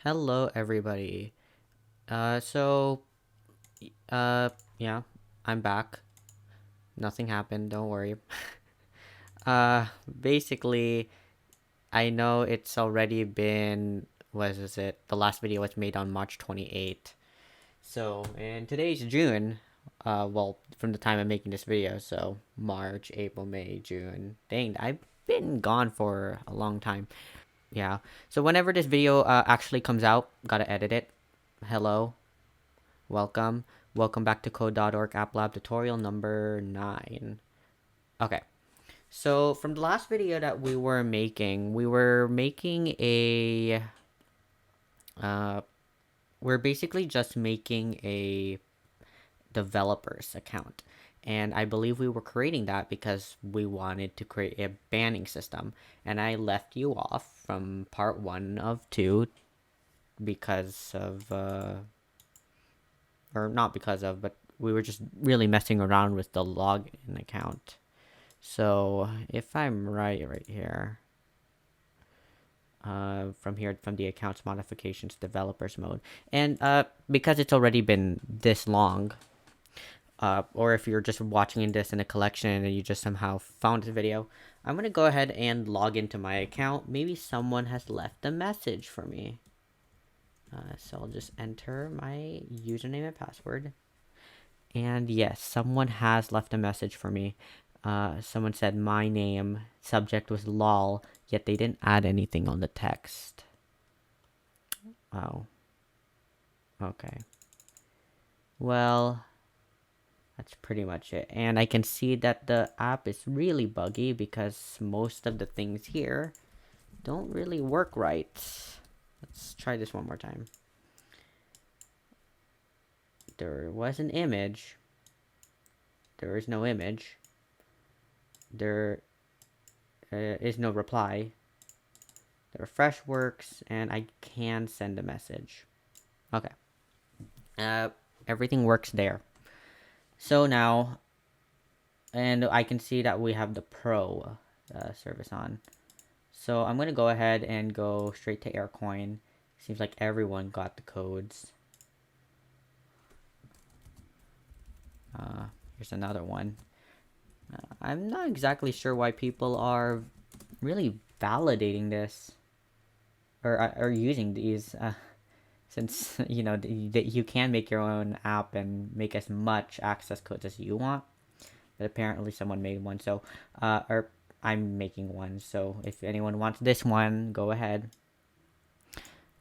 Hello, everybody. Uh, so, uh, yeah, I'm back. Nothing happened, don't worry. Basically, I know it's already been, what is it? The last video was made on March 28th. So, and today's June. Well, from the time I'm making this video, so March, April, May, June. Dang, I've been gone for a long time. Yeah. So whenever this video actually comes out, gotta edit it. Hello. Welcome. Welcome back to Code.org App Lab tutorial number 9. Okay. So from the last video that we were making a we're basically just making a developer's account. And I believe we were creating that because we wanted to create a banning system. And I left you off from part 1 of 2 because of or not because of, but we were just really messing around with the login account. So if I'm right here, from the accounts modifications developers mode, and because it's already been this long, or if you're just watching this in a collection and you just somehow found this video, I'm gonna go ahead and log into my account. Maybe someone has left a message for me. So I'll just enter my username and password. And yes, someone has left a message for me. Someone said my name, subject was lol, yet they didn't add anything on the text. Oh. Okay. Well, that's pretty much it. And I can see that the app is really buggy because most of the things here don't really work right. Let's try this one more time. There was an image. There is no image. There is no reply. The refresh works, and I can send a message. Okay. Everything works there. So now, and I can see that we have the pro service on. So I'm gonna go ahead and go straight to Aircoin. Seems like everyone got the codes. Here's another one. I'm not exactly sure why people are really validating this or using these since you can make your own app and make as much access codes as you want, but apparently someone made one, so or I'm making one, so if anyone wants this one, go ahead.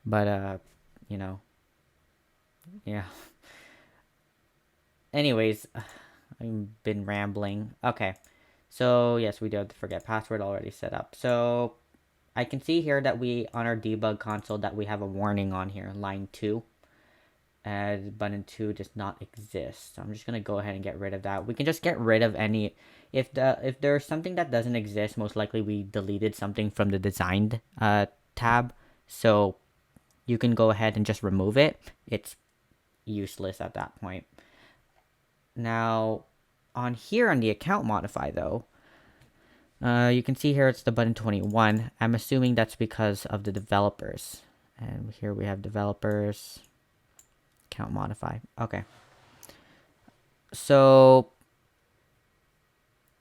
But you know yeah. Anyways, I've been rambling. Okay, so yes, we do have the forget password already set up. So I can see here that we, on our debug console, that we have a warning on here, line 2. Button 2 does not exist. So I'm just gonna go ahead and get rid of that. We can just get rid of any, if there's something that doesn't exist, most likely we deleted something from the designed tab. So you can go ahead and just remove it. It's useless at that point. Now, on here on the account modify though, you can see here it's the button 21. I'm assuming that's because of the developers. And here we have developers, account modify. Okay. So,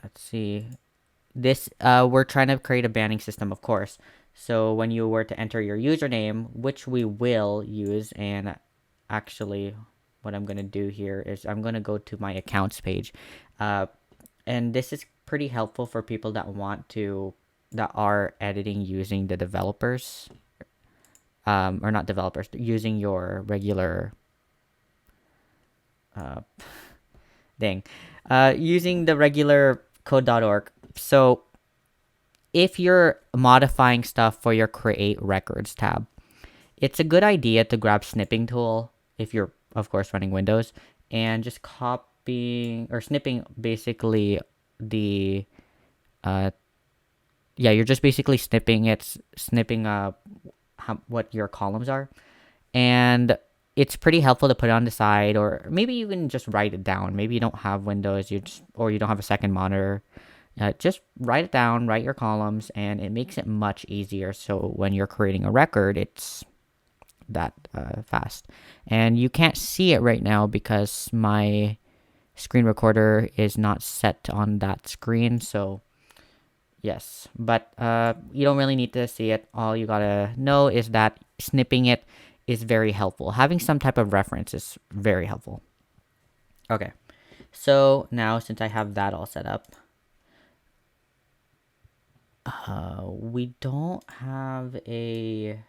let's see. This, we're trying to create a banning system, of course. So when you were to enter your username, which we will use, and actually what I'm going to do here is I'm going to go to my accounts page. And this is pretty helpful for people that that are editing using the developers, or not developers, using your regular, using the regular code.org. So if you're modifying stuff for your create records tab, it's a good idea to grab snipping tool if you're, of course, running Windows, and just copying or snipping basically the you're just basically snipping what your columns are, and it's pretty helpful to put it on the side, or maybe you can just write it down. Maybe you don't have Windows, or you don't have a second monitor. Just write it down, write your columns, and it makes it much easier. So when you're creating a record, it's that fast. And you can't see it right now because my screen recorder is not set on that screen. So yes, but you don't really need to see it. All you gotta know is that snipping it is very helpful. Having some type of reference is very helpful. Okay, so now since I have that all set up, we don't have a.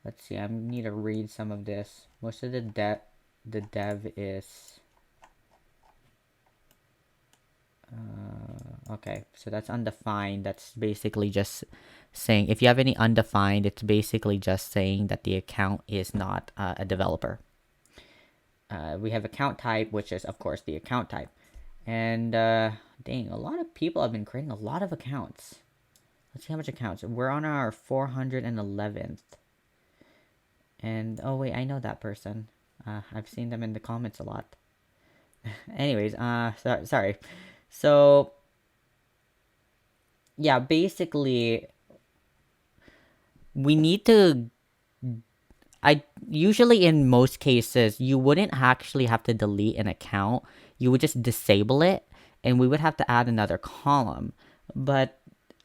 Let's see. I need to read some of this. Most of the dev is. Okay, so that's undefined. That's basically just saying if you have any undefined, it's basically just saying that the account is not a developer. We have account type, which is of course the account type. And dang, a lot of people have been creating a lot of accounts. Let's see how much accounts. We're on our 411th. And oh wait, I know that person. I've seen them in the comments a lot. Anyways, sorry. So yeah, basically we need to I usually in most cases you wouldn't actually have to delete an account. You would just disable it and we would have to add another column. But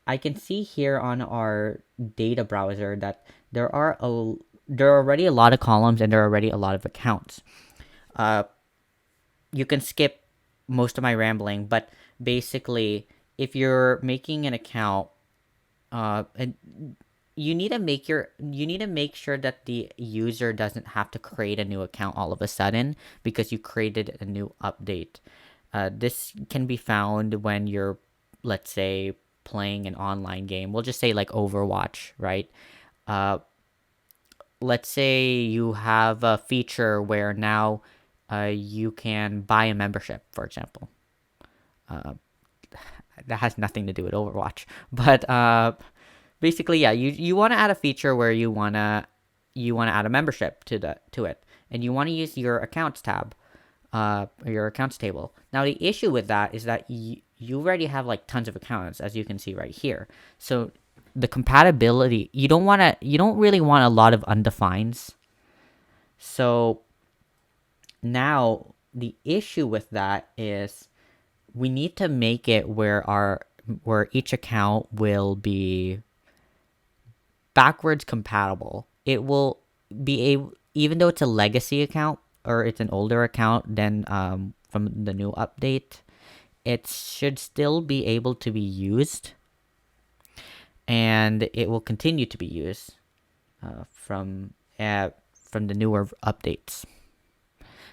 I can see here on our data browser that there are already a lot of columns and there are already a lot of accounts. You can skip most of my rambling, but basically if you're making an account and you need to make sure that the user doesn't have to create a new account all of a sudden because you created a new update. This can be found when you're, let's say, playing an online game. We'll just say like Overwatch, right? Let's say you have a feature where now you can buy a membership, for example. Uh, that has nothing to do with Overwatch, but basically, yeah, you want to add a feature where you wanna add a membership to it, and you want to use your accounts tab, or your accounts table. Now the issue with that is that you already have like tons of accounts, as you can see right here. So the compatibility, you don't really want a lot of undefines. So now the issue with that is we need to make it where each account will be backwards compatible. It will be able, even though it's a legacy account or it's an older account than from the new update, it should still be able to be used, and it will continue to be used from the newer updates.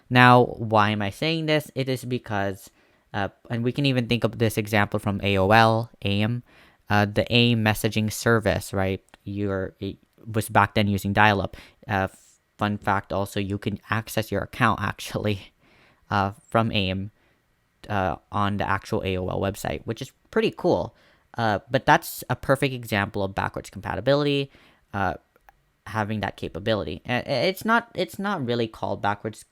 Now, why am I saying this? It is because, and we can even think of this example from AOL, AIM, the AIM messaging service, right? It was back then using dial-up. Fun fact also, you can access your account actually from AIM on the actual AOL website, which is pretty cool. But that's a perfect example of backwards compatibility. Having that capability, it's not really called backwards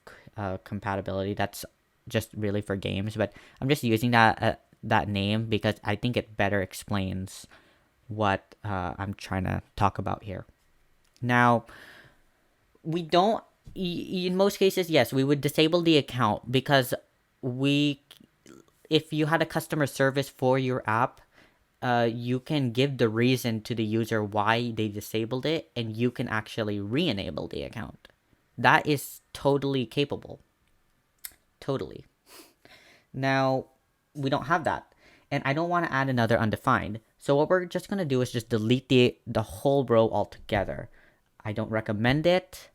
compatibility. That's just really for games, but I'm just using that name because I think it better explains what I'm trying to talk about here. Now, we don't in most cases, yes, we would disable the account because if you had a customer service for your app, you can give the reason to the user why they disabled it, and you can actually re-enable the account. That is totally capable. Totally. Now, we don't have that, and I don't want to add another undefined. So what we're just gonna do is just delete the whole row altogether. I don't recommend it,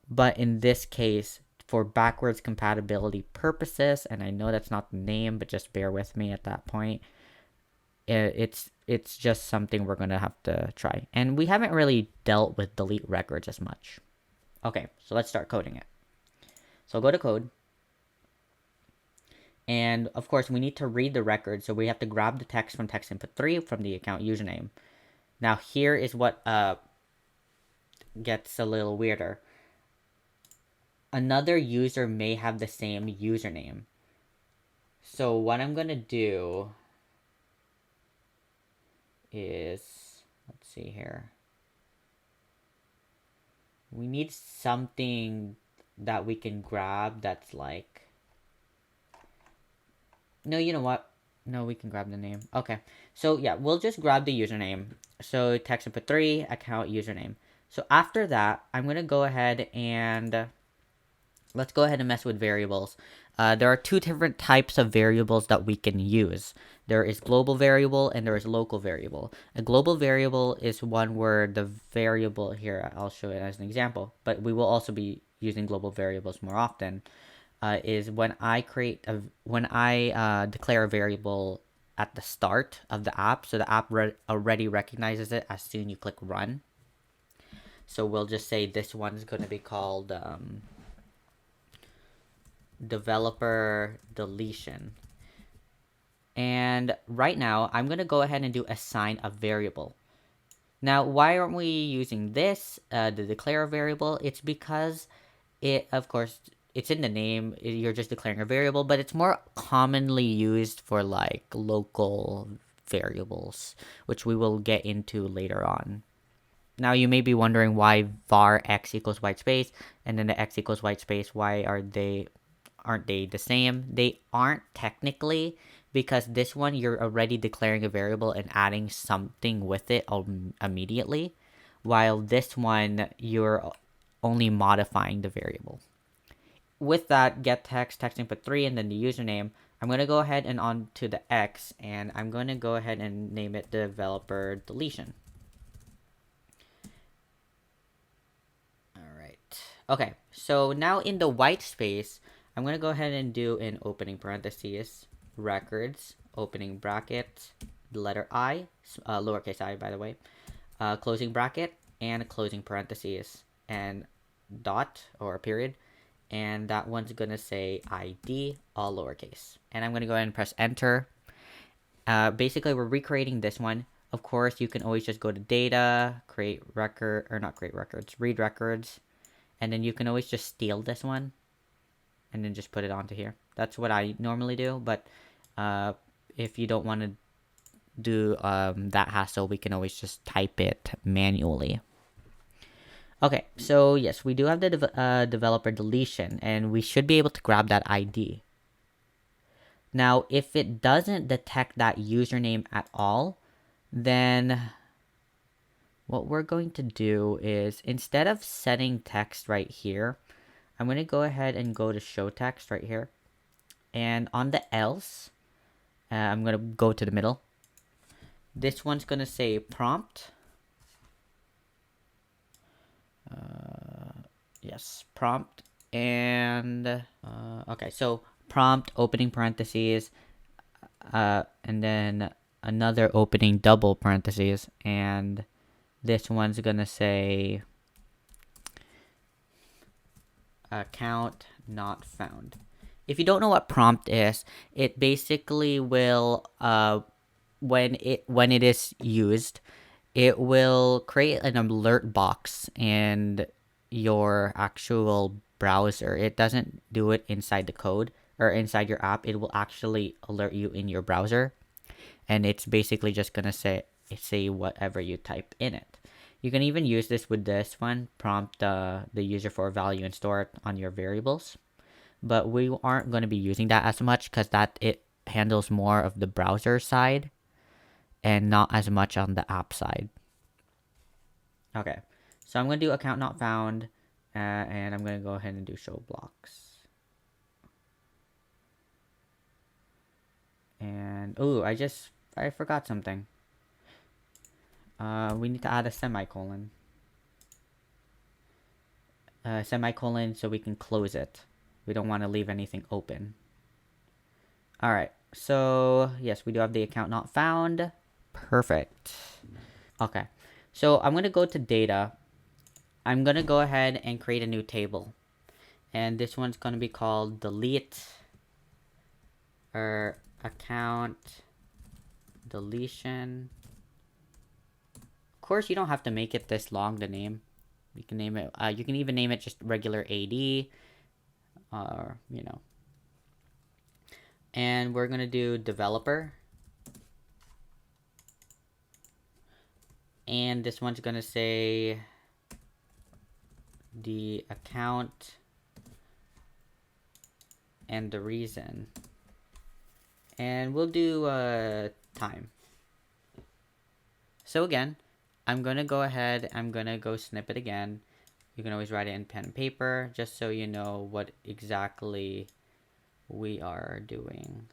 but in this case, for backwards compatibility purposes, and I know that's not the name, but just bear with me at that point. It's just something we're gonna have to try, and we haven't really dealt with delete records as much. Okay, so let's start coding it. So I'll go to code, and of course we need to read the record, so we have to grab the text from text input 3 from the account username. Now here is what gets a little weirder. Another user may have the same username. So what I'm gonna do is, let's see here. We need something that we can grab that's like... No, you know what? No, we can grab the name. Okay. So yeah, we'll just grab the username. So text input 3, account username. So after that, I'm going to go ahead and let's go ahead and mess with variables. There are two different types of variables that we can use. There is global variable and there is local variable. A global variable is one where the variable here, I'll show it as an example, but we will also be using global variables more often. Is when I declare a variable at the start of the app, so the app already recognizes it as soon you click run. So we'll just say this one's going to be called developer deletion. And right now, I'm going to go ahead and do assign a variable. Now, why aren't we using this, the declare variable? It's because it, of course, it's in the name. You're just declaring a variable, but it's more commonly used for like local variables, which we will get into later on. Now, you may be wondering why var x equals white space and then the x equals white space. Why aren't they the same? They aren't technically, because this one you're already declaring a variable and adding something with it immediately, while this one you're only modifying the variable. With that, get text input 3, and then the username. I'm going to go ahead and on to the X, and I'm going to go ahead and name it developer deletion. Alright. Okay, so now in the white space, I'm going to go ahead and do an opening parentheses, records, opening bracket, the letter I, lowercase I by the way, closing bracket, and closing parentheses, and dot or period, and that one's gonna say ID, all lowercase. And I'm gonna go ahead and press enter. Basically, we're recreating this one. Of course, you can always just go to data, create record, or not create records, read records, and then you can always just steal this one, and then just put it onto here. That's what I normally do, but if you don't want to do that hassle, we can always just type it manually. Okay, so yes, we do have the developer deletion, and we should be able to grab that ID. Now, if it doesn't detect that username at all, then what we're going to do is, instead of setting text right here, I'm going to go ahead and go to show text right here. And on the else, I'm going to go to the middle. This one's going to say prompt. Yes, prompt. And okay, so prompt, opening parentheses, and then another opening double parentheses, and this one's gonna say account not found. If you don't know what prompt is, it basically will when it is used, it will create an alert box in your actual browser. It doesn't do it inside the code or inside your app. It will actually alert you in your browser, and it's basically just gonna say whatever you type in it. You can even use this with this one, prompt the user for a value and store it on your variables. But we aren't going to be using that as much because it handles more of the browser side and not as much on the app side. Okay, so I'm going to do account not found, and I'm going to go ahead and do show blocks. And I forgot something. We need to add a semicolon. Semicolon so we can close it. We don't want to leave anything open. Alright, so yes, we do have the account not found. Perfect. Okay, so I'm going to go to data. I'm going to go ahead and create a new table. And this one's going to be called delete or account deletion. Of course, you don't have to make it this long, the name. You can name it, you can even name it just regular AD, or, you know. And we're going to do developer. And this one's going to say the account and the reason. And we'll do time. So again, I'm going to go ahead, I'm going to go snip it again. You can always write it in pen and paper just so you know what exactly we are doing.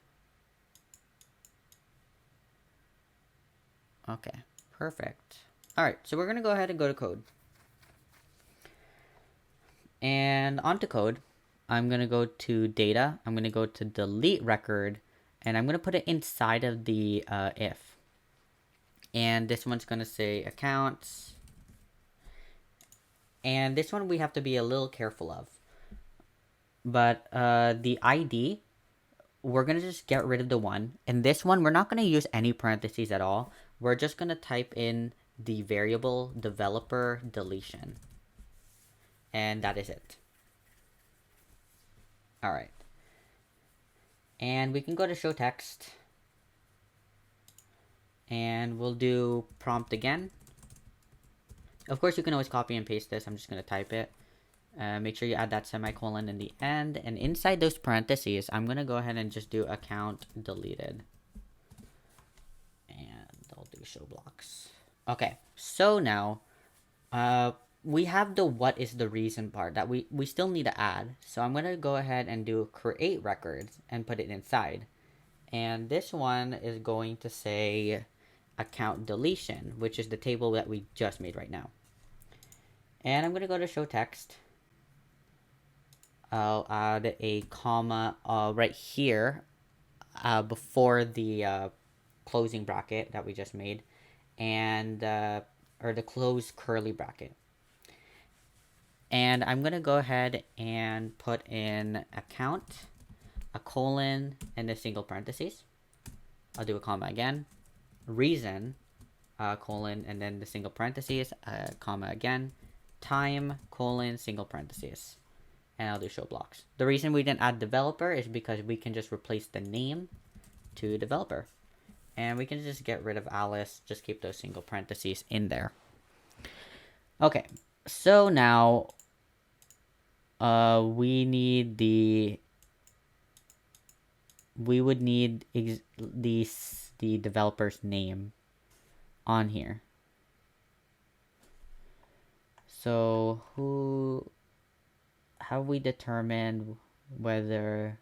Okay, perfect. All right, so we're going to go ahead and go to code. And onto code, I'm going to go to data. I'm going to go to delete record, and I'm going to put it inside of the if. And this one's going to say accounts. And this one we have to be a little careful of. But the ID, we're going to just get rid of the one. And this one, we're not going to use any parentheses at all. We're just going to type in the variable developer deletion. And that is it. All right. And we can go to show text. And we'll do prompt again. Of course, you can always copy and paste this. I'm just going to type it. Make sure you add that semicolon in the end. And inside those parentheses, I'm going to go ahead and just do account deleted. And I'll do show blocks. Okay, so now we have the what is the reason part that we still need to add. So I'm going to go ahead and do create records and put it inside. And this one is going to say account deletion, which is the table that we just made right now. And I'm going to go to show text. I'll add a comma right here before the closing bracket that we just made, and or the close curly bracket. And I'm going to go ahead and put in account, a colon, and a single parentheses. I'll do a comma again. Reason, colon, and then the single parentheses, comma again. Time, colon, single parentheses. And I'll do show blocks. The reason we didn't add developer is because we can just replace the name to developer. And we can just get rid of Alice, just keep those single parentheses in there. Okay, so now we would need the developer's name on here. So how we determine whether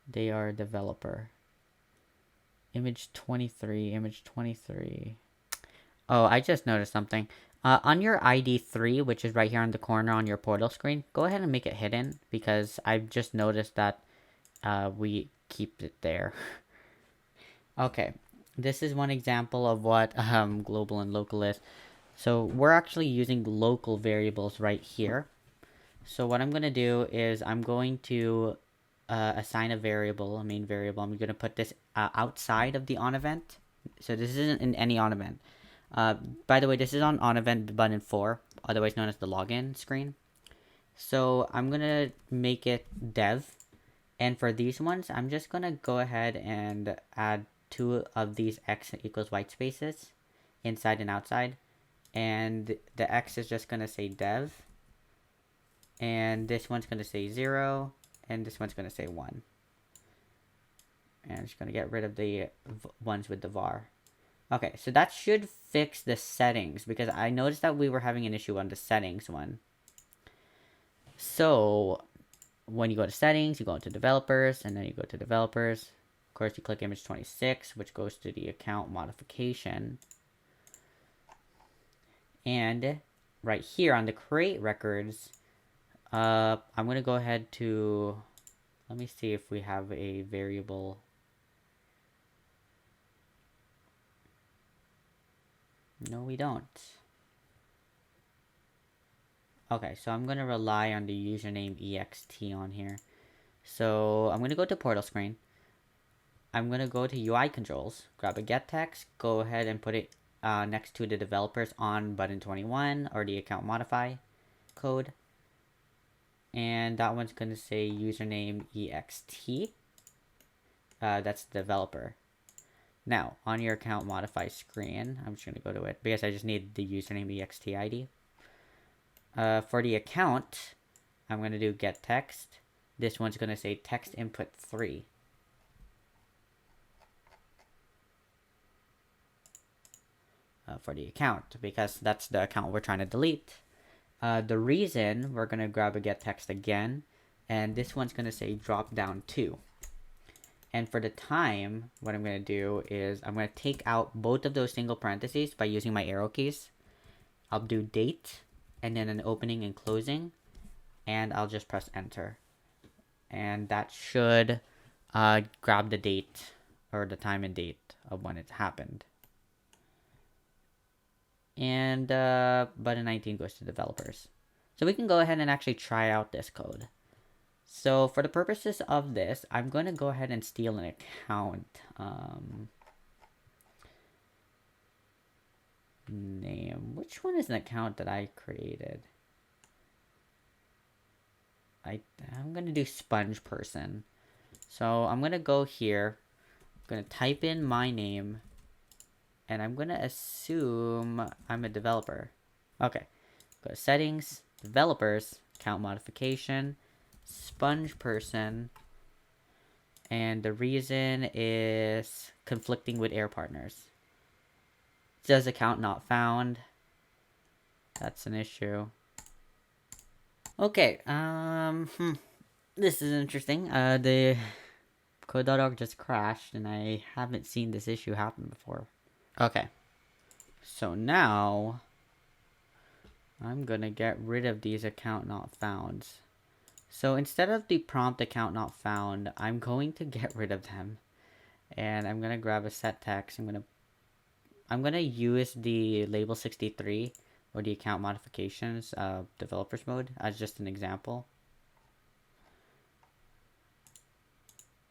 they are a developer? Image 23. Oh, I just noticed something. On your ID 3, which is right here on the corner on your portal screen, go ahead and make it hidden because I've just noticed that we keep it there. Okay, this is one example of what global and local is. So we're actually using local variables right here. So what I'm going to do is I'm going to assign a variable, a main variable. I'm going to put this outside of the on event. So this isn't in any on event. By the way, this is on event button 4, otherwise known as the login screen. So I'm going to make it dev. And for these ones, I'm just going to go ahead and add 2 of these x equals white spaces inside and outside. And the x is just going to say dev. And this one's going to say 0. And this one's going to say 1. And I'm just going to get rid of the ones with the var. Okay, so that should fix the settings, because I noticed that we were having an issue on the settings one. So when you go to settings, you go into developers, and then you go to developers. Of course, you click image 26, which goes to the account modification. And right here on the create records, I'm going to go ahead to, let me see if we have a variable. No, we don't. Okay, so I'm going to rely on the username ext on here. So I'm going to go to portal screen. I'm going to go to UI controls, grab a get text, go ahead and put it next to the developers on button 21 or the account modify code. And that one's going to say username ext. That's developer. Now, on your account modify screen, I'm just going to go to it because I just need the username ext ID. For the account, I'm going to do get text. This one's going to say text input 3. For the account, because that's the account we're trying to delete. The reason, we're going to grab a get text again, and this one's going to say drop down 2. And for the time, what I'm going to do is I'm going to take out both of those single parentheses by using my arrow keys. I'll do date, and then an opening and closing, and I'll just press enter. And that should grab the date, or the time and date of when it happened. And button 19 goes to developers. So we can go ahead and actually try out this code. So for the purposes of this, I'm going to go ahead and steal an account. Name. Which one is an account that I created? I'm going to do sponge person. So I'm going to go here. I'm going to type in my name. And I'm going to assume I'm a developer. Okay. Go to settings, developers, account modification, sponge person. And the reason is conflicting with air partners. It says account not found. That's an issue. Okay, this is interesting. The code.org just crashed and I haven't seen this issue happen before. Okay, so now I'm gonna get rid of these account not founds. So instead of the prompt account not found, I'm going to get rid of them. And I'm gonna grab a set text. I'm gonna use the label 63 or the account modifications developers mode as just an example.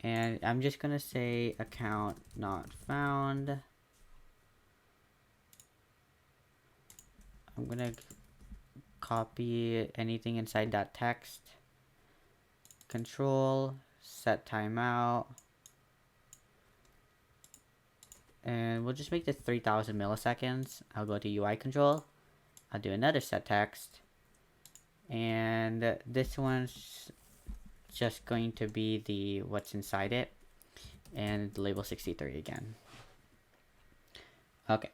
And I'm just gonna say account not found. I'm gonna copy anything inside that text. Control, set timeout. And we'll just make this 3000 milliseconds. I'll go to UI control. I'll do another set text. And this one's just going to be the what's inside it. And label 63 again. Okay.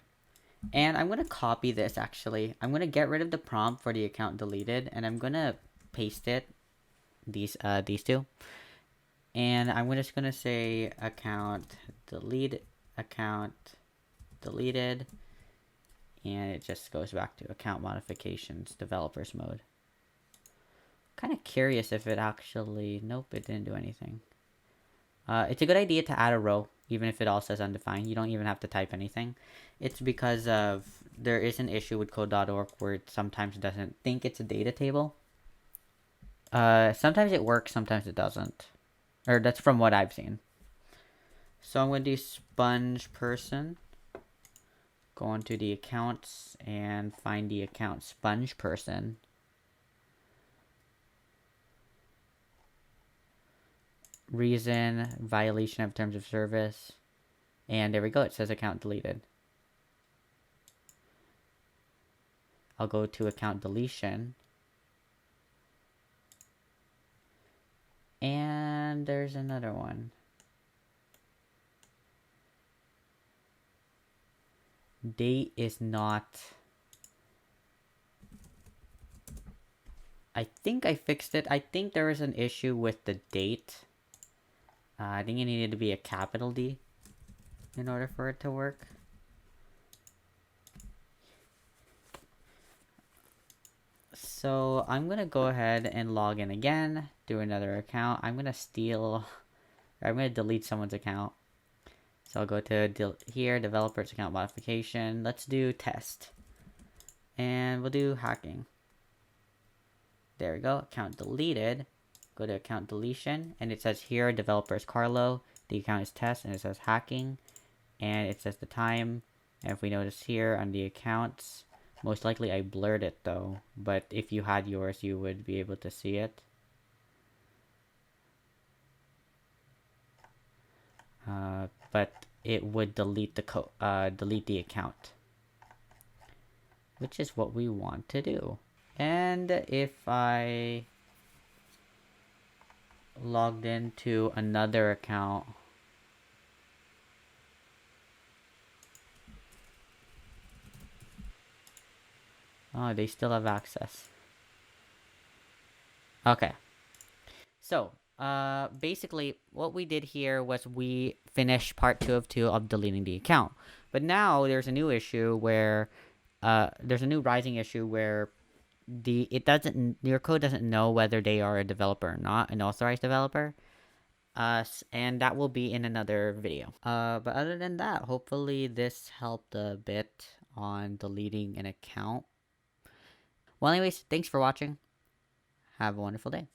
And I'm going to copy this actually. I'm going to get rid of the prompt for the account deleted. And I'm going to paste it. These two. And I'm just going to say account deleted. Account deleted, and it just goes back to account modifications developers mode. Kind of curious if it actually, nope, it didn't do anything. It's a good idea to add a row even if it all says undefined. You don't even have to type anything. It's because of there is an issue with code.org where it sometimes doesn't think it's a data table. Sometimes it works, sometimes it doesn't, or that's from what I've seen. So I'm going to do sponge person. Go into the accounts and find the account sponge person. Reason, violation of terms of service. And there we go. It says account deleted. I'll go to account deletion. And there's another one. Date is not. I think I fixed it. I think there was an issue with the date. I think it needed to be a capital D in order for it to work. So I'm going to go ahead and log in again, do another account. I'm going to delete someone's account. So I'll go to here, developers account modification. Let's do test. And we'll do hacking. There we go, account deleted. Go to account deletion, and it says here, developers Carlo. The account is test, and it says hacking. And it says the time. And if we notice here on the accounts, most likely I blurred it though. But if you had yours, you would be able to see it. But it would delete the account, which is what we want to do. And if I logged into another account, oh, they still have access. Okay. So, basically, what we did here was we finished part 2 of deleting the account. But now there's a new issue where, there's a new rising issue where your code doesn't know whether they are a developer or not, an authorized developer. And that will be in another video. But other than that, hopefully this helped a bit on deleting an account. Well, anyways, thanks for watching. Have a wonderful day.